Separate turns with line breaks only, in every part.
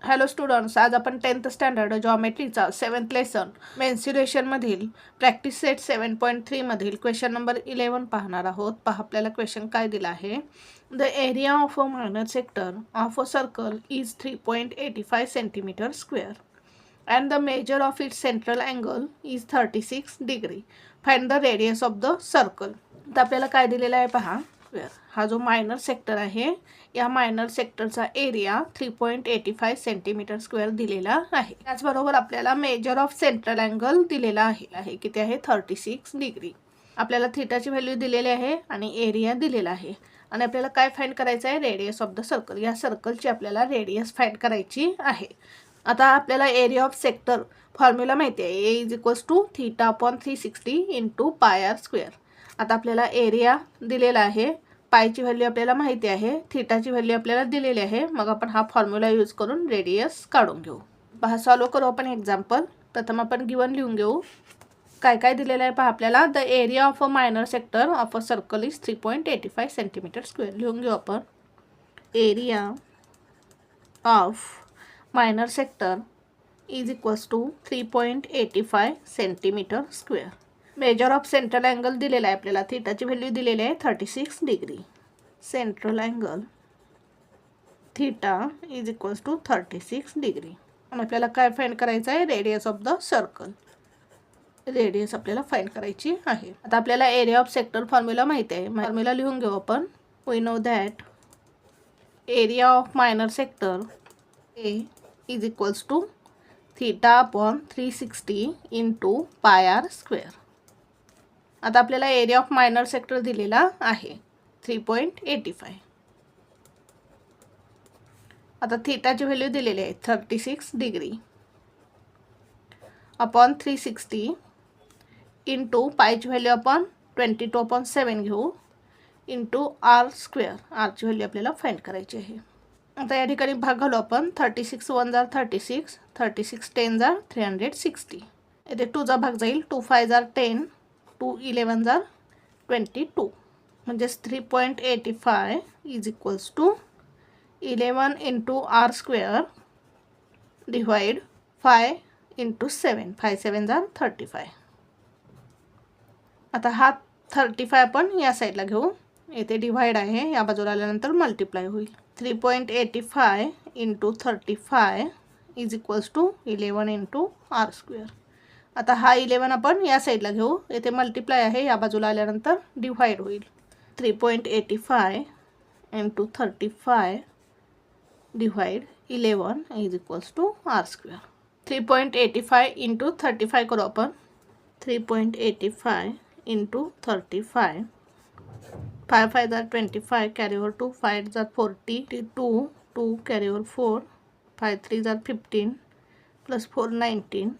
Hello students, आज आपण 10th standard जॉमेट्रीचा 7th लेसन मेन्स्युरेशनमधील प्रॅक्टिस सेट 7.3 मधील क्वेश्चन नंबर 11 पाहणार आहोत. पहा आपल्याला क्वेश्चन काय दिला आहे. The area of a minor sector of a circle is 3.85 centimetre square and the measure of its central angle is 36 degree. Find the radius of the circle. तर आपल्याला काय दिलेला आहे पहा. हा जो मायनर सेक्टर आहे, या मायनर सेक्टरचा एरिया 3.85 सेंटीमीटर स्क्वेअर दिलेला आहे. त्याचबरोबर आपल्याला मेजर ऑफ सेंट्रल अँगल दिलेला आहे किती आहे 36 डिग्री. आपल्याला थीटाची व्हॅल्यू दिलेली आहे आणि एरिया दिलेला आहे. आणि आपल्याला काय फाइंड करायचं आहे, रेडियस ऑफ द सर्कल. या सर्कलची आपल्याला रेडियस फाइंड करायची आहे. आता आपल्याला एरिया ऑफ सेक्टर फॉर्म्युला माहिती आहे, A is equals to theta upon 360 into pi r square. आता आपल्याला एरिया दिलेला आहे, पायची व्हॅल्यू आपल्याला माहिती आहे, थीटाची व्हॅल्यू आपल्याला दिलेली आहे. मग आपण हा फॉर्म्युला यूज करून रेडियस काढून घेऊ. पहा सॉल्व करू आपण एक्झाम्पल. प्रथम आपण गिवन लिहून घेऊ. काय काय दिलेलं आहे पहा आपल्याला. The area of a minor sector of a circle is 3.85 centimetre square. लिहून घेऊ आपण. Area of minor sector is equals to 3.85 centimetre square. Measure of central angle दिलेला आहे आपल्याला, थीटाची व्हॅल्यू दिलेली आहे 36 degree. Central angle theta is equals to 36 degree. आणि आपल्याला काय फाइंड करायचं आहे, radius of the circle. Radius आपल्याला फाइंड करायची आहे. आता आपल्याला एरिया ऑफ सेक्टर फॉर्म्युला माहिती आहे. फॉर्म्युला लिहून घेऊ आपण. We know that area of minor sector A is equals to theta upon 360 into pi r square. आता आपल्याला एरिया ऑफ मायनर सेक्टर दिलेला आहे 3.85. आता थीटाची व्हॅल्यू दिलेली आहे 36 डिग्री अपॉन 360 इंटू पायची व्हॅल्यू आपण 22/7 घेऊ इंटू आर स्क्वेअर. आरची व्हॅल्यू आपल्याला फाइंड करायची आहे. आता या ठिकाणी भाग घालू आपण. 36 1 जार 36, 36 10 जार 360. येथे 2चा भाग जाईल. 2 5 जार 10, 2 11 जार 22. म्हणजेच 3.85 is equals to 11 into r square divide 5 into 7. 5 7 जार 35. आता हा 35 आपण या साईडला घेऊ. येथे डिवाइड आहे, या बाजूला आल्यानंतर मल्टिप्लाय होईल. 3.85 into 35 is equals to 11 into r square. आता हा 11 आपण या साईडला घेऊ. येथे मल्टिप्लाय आहे, या बाजूला आल्यानंतर डिवाइड होईल. 3.85 into 35 divide 11 is equals to r square. 3.85 into 35 करू आपण. 3.85 इंटू 35. 5 5 जार 25, कॅरी ओव्हर 2, 5 जार 40, 2 2 कॅरी ओव्हर 4, 5 3 जार 15 प्लस 4 19,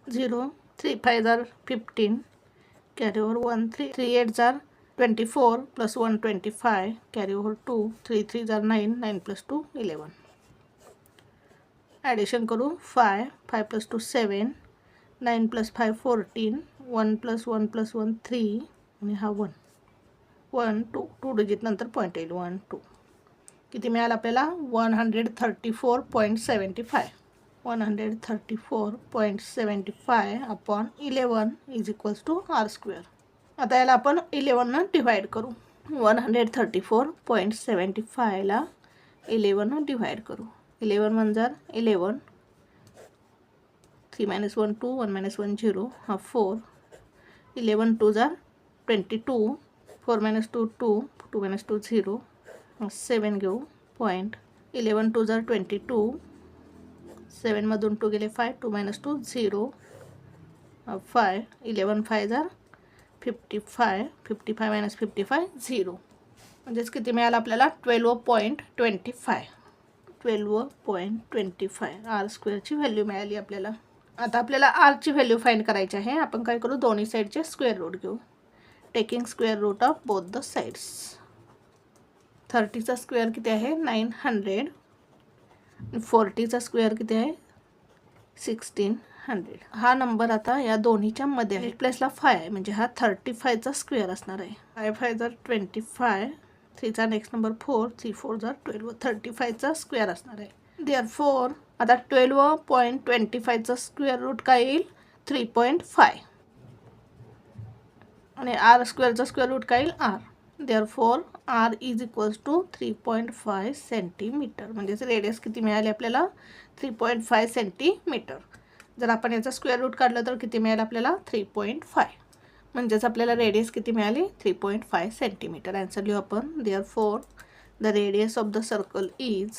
0 3 5 जार 15, कॅरी ओव्हर 1 3 3 8 जार 24 प्लस 1 25, कॅरी ओव्हर 2 3 3 जार 9 9 प्लस 2 11. ॲडिशन करू. 5 5 प्लस 2 7, 9 प्लस 5 14, 1 प्लस 1 प्लस 1 3 आणि हा 1 1 2 2 डिजिट नंतर पॉईंट येईल. 1 2 किती मिळालं आपल्याला 134.75. 134.75 upon 11 is equals to r square. आता याला आपण 11 डिवाइड करू. 134.75 ला 11 डिवाइड करू. 11 1 जार 11, 3 - 1 2, 1 - 1 0, हा 4, 11 2 जार 22, 4 - 2 2, 2 - 2 0, 7 घेऊ पॉईंट. 11 2 जार 22, 7 मधून 2 गेले 5, 2 - 2 0, 5, 11 5 जार 55, 55 - 55 0. म्हणजेच किती मिळालं आपल्याला 12.25. 12.25 आर स्क्वेअरची व्हॅल्यू मिळाली आपल्याला. आता आपल्याला आरची व्हॅल्यू फाइंड करायची आहे. आपण काय करू, दोन्ही साईडचे स्क्वेअर रूट घेऊ. Taking square root of both the sides. 30चा स्क्वेअर किती आहे 900. 40चा स्क्वेअर किती आहे 1600. हा नंबर आता या दोन्हीच्या मध्ये आहे. प्लेसला 5 आहे, म्हणजे हा 35चा स्क्वेअर असणार आहे. 5 5 जार 25, 3चा नेक्स्ट नंबर 4, 3 4 जार 12, 35चा स्क्वेअर असणार आहे. देअरफॉर आता 12.25चं स्क्वेअर रूट काय येईल 3.5 आणि आर स्क्वेअरचं स्क्वेअर रूट काय येईल r. Therefore r is equals to 3.5 centimetre. म्हणजेच रेडियस किती मिळाली आपल्याला 3.5 सेंटीमीटर. जर आपण याचा स्क्वेअर रूट काढलं तर किती मिळालं आपल्याला 3.5. म्हणजेच आपल्याला रेडियस किती मिळाली 3.5 सेंटीमीटर. आन्सर लिहू आपण. Therefore the radius of the circle is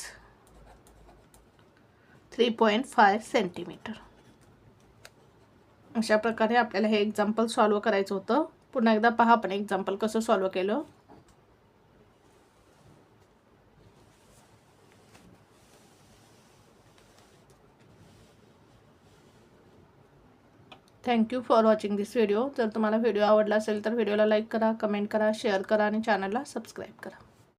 3.5 centimetre. अशा प्रकारे आपल्याला हे एक्झाम्पल सॉल्व करायचं होतं. पुन्हा एकदा पहा आपण एक्झाम्पल कसं सॉल्व केलं. Thank you for watching this video. जर तुम्हाला व्हिडिओ आवडला असेल तर व्हिडिओला लाईक करा, कमेंट करा, शेअर करा आणि चॅनलला सबस्क्राईब करा.